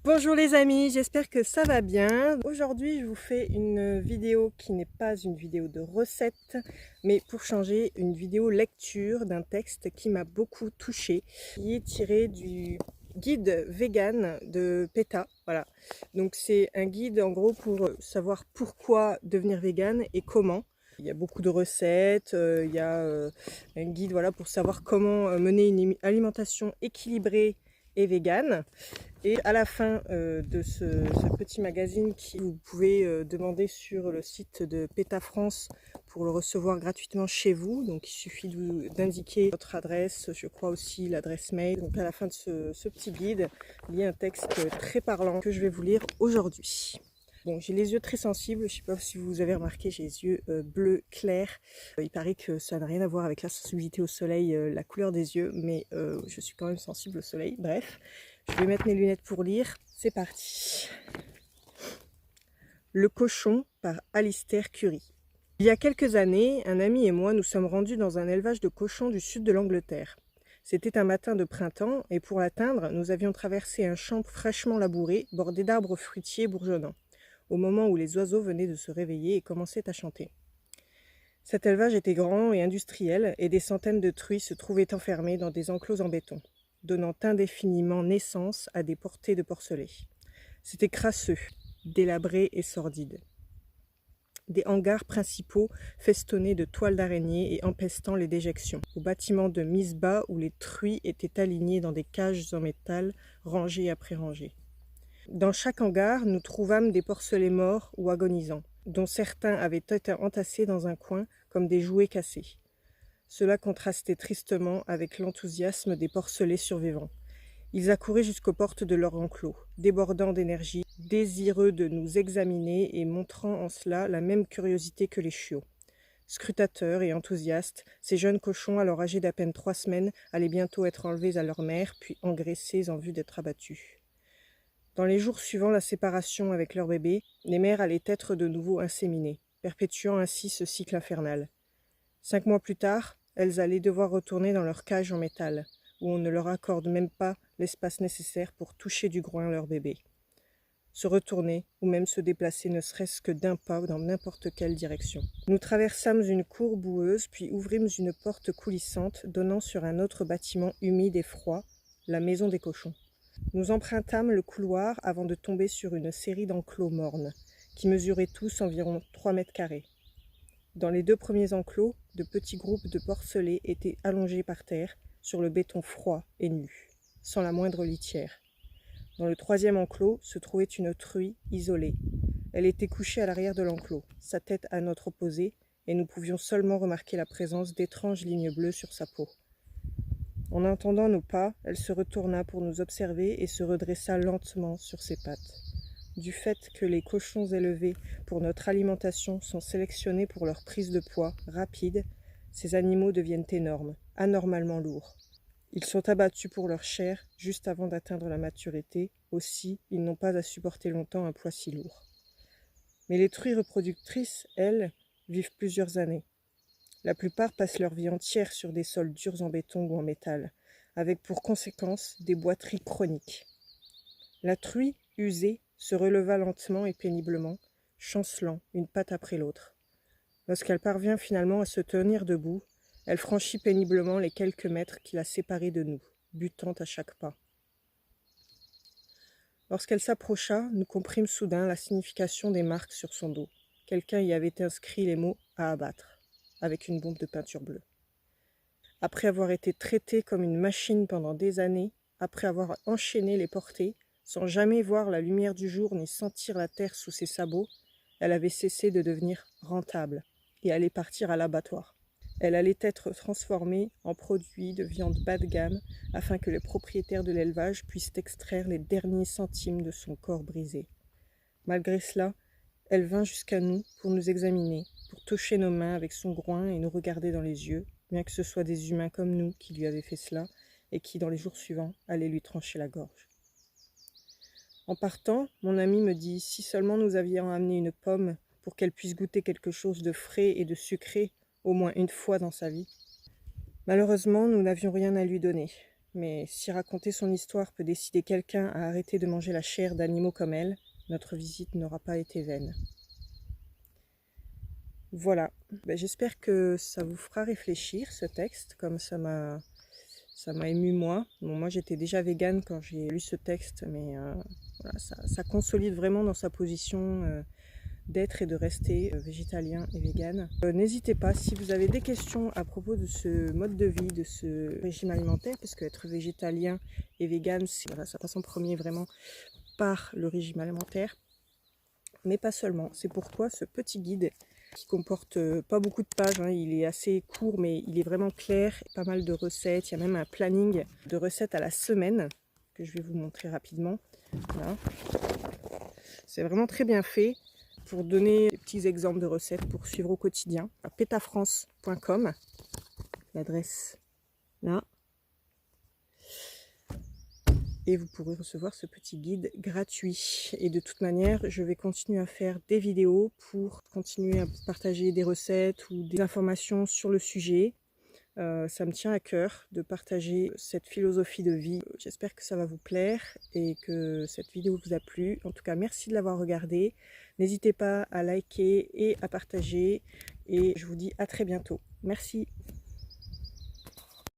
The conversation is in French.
Bonjour les amis, j'espère que ça va bien. Aujourd'hui, je vous fais une vidéo qui n'est pas une vidéo de recette, mais pour changer, une vidéo lecture d'un texte qui m'a beaucoup touchée, qui est tiré du guide vegan de PETA. Voilà. Donc c'est un guide en gros pour savoir pourquoi devenir vegan et comment. Il y a beaucoup de recettes, il y a un guide voilà, pour savoir comment mener une alimentation équilibrée et végane. Et à la fin de ce petit magazine qui vous pouvez demander sur le site de PETA France pour le recevoir gratuitement chez vous. Donc il suffit d'indiquer votre adresse, je crois aussi l'adresse mail. Donc à la fin de ce petit guide, il y a un texte très parlant que je vais vous lire aujourd'hui. Bon, j'ai les yeux très sensibles, je ne sais pas si vous avez remarqué, j'ai les yeux bleus clairs. Il paraît que ça n'a rien à voir avec la sensibilité au soleil, la couleur des yeux, mais je suis quand même sensible au soleil. Bref, je vais mettre mes lunettes pour lire. C'est parti. Le cochon par Alistair Currie. Il y a quelques années, un ami et moi nous sommes rendus dans un élevage de cochons du sud de l'Angleterre. C'était un matin de printemps et pour l'atteindre, nous avions traversé un champ fraîchement labouré, bordé d'arbres fruitiers bourgeonnants, au moment où les oiseaux venaient de se réveiller et commençaient à chanter. Cet élevage était grand et industriel et des centaines de truies se trouvaient enfermées dans des enclos en béton, donnant indéfiniment naissance à des portées de porcelets. C'était crasseux, délabré et sordide. Des hangars principaux festonnés de toiles d'araignée et empestant les déjections, au bâtiment de mise bas où les truies étaient alignées dans des cages en métal, rangées après rangées. Dans chaque hangar, nous trouvâmes des porcelets morts ou agonisants, dont certains avaient été entassés dans un coin comme des jouets cassés. Cela contrastait tristement avec l'enthousiasme des porcelets survivants. Ils accouraient jusqu'aux portes de leur enclos, débordant d'énergie, désireux de nous examiner et montrant en cela la même curiosité que les chiots. Scrutateurs et enthousiastes, ces jeunes cochons, alors âgés d'à peine 3 semaines, allaient bientôt être enlevés à leur mère, puis engraissés en vue d'être abattus. Dans les jours suivant la séparation avec leur bébé, les mères allaient être de nouveau inséminées, perpétuant ainsi ce cycle infernal. 5 mois plus tard, elles allaient devoir retourner dans leur cage en métal, où on ne leur accorde même pas l'espace nécessaire pour toucher du groin leur bébé. Se retourner, ou même se déplacer ne serait-ce que d'un pas dans n'importe quelle direction. Nous traversâmes une cour boueuse, puis ouvrîmes une porte coulissante donnant sur un autre bâtiment humide et froid, la maison des cochons. Nous empruntâmes le couloir avant de tomber sur une série d'enclos mornes, qui mesuraient tous environ 3 mètres carrés. Dans les 2 premiers enclos, de petits groupes de porcelets étaient allongés par terre, sur le béton froid et nu, sans la moindre litière. Dans le 3e enclos se trouvait une truie isolée. Elle était couchée à l'arrière de l'enclos, sa tête à notre opposé, et nous pouvions seulement remarquer la présence d'étranges lignes bleues sur sa peau. En entendant nos pas, elle se retourna pour nous observer et se redressa lentement sur ses pattes. Du fait que les cochons élevés pour notre alimentation sont sélectionnés pour leur prise de poids rapide, ces animaux deviennent énormes, anormalement lourds. Ils sont abattus pour leur chair juste avant d'atteindre la maturité, aussi ils n'ont pas à supporter longtemps un poids si lourd. Mais les truies reproductrices, elles, vivent plusieurs années. La plupart passent leur vie entière sur des sols durs en béton ou en métal, avec pour conséquence des boiteries chroniques. La truie, usée, se releva lentement et péniblement, chancelant une patte après l'autre. Lorsqu'elle parvient finalement à se tenir debout, elle franchit péniblement les quelques mètres qui la séparaient de nous, butant à chaque pas. Lorsqu'elle s'approcha, nous comprîmes soudain la signification des marques sur son dos. Quelqu'un y avait inscrit les mots « à abattre » avec une bombe de peinture bleue. Après avoir été traitée comme une machine pendant des années, après avoir enchaîné les portées, sans jamais voir la lumière du jour ni sentir la terre sous ses sabots, elle avait cessé de devenir rentable et allait partir à l'abattoir. Elle allait être transformée en produit de viande bas de gamme afin que les propriétaires de l'élevage puissent extraire les derniers centimes de son corps brisé. Malgré cela, elle vint jusqu'à nous pour nous examiner, pour toucher nos mains avec son groin et nous regarder dans les yeux, bien que ce soit des humains comme nous qui lui avaient fait cela et qui, dans les jours suivants, allaient lui trancher la gorge. En partant, mon ami me dit « Si seulement nous avions amené une pomme pour qu'elle puisse goûter quelque chose de frais et de sucré, au moins une fois dans sa vie. » Malheureusement, nous n'avions rien à lui donner. mais si raconter son histoire peut décider quelqu'un à arrêter de manger la chair d'animaux comme elle, notre visite n'aura pas été vaine. Voilà, j'espère que ça vous fera réfléchir ce texte, comme ça m'a ému moi. Bon, moi j'étais déjà végane quand j'ai lu ce texte, mais voilà, ça consolide vraiment dans sa position d'être et de rester végétalien et végane. N'hésitez pas, si vous avez des questions à propos de ce mode de vie, de ce régime alimentaire, parce qu'être végétalien et végane, voilà, ça passe en premier vraiment par le régime alimentaire, mais pas seulement. C'est pourquoi ce petit guide, qui comporte pas beaucoup de pages, hein, il est assez court mais il est vraiment clair, pas mal de recettes, il y a même un planning de recettes à la semaine que je vais vous montrer rapidement. Voilà. C'est vraiment très bien fait pour donner des petits exemples de recettes pour suivre au quotidien. À petafrance.com, l'adresse là. Et vous pourrez recevoir ce petit guide gratuit. Et de toute manière, je vais continuer à faire des vidéos pour continuer à partager des recettes ou des informations sur le sujet. Ça me tient à cœur de partager cette philosophie de vie. J'espère que ça va vous plaire et que cette vidéo vous a plu. En tout cas, merci de l'avoir regardée. N'hésitez pas à liker et à partager. Et je vous dis à très bientôt. Merci.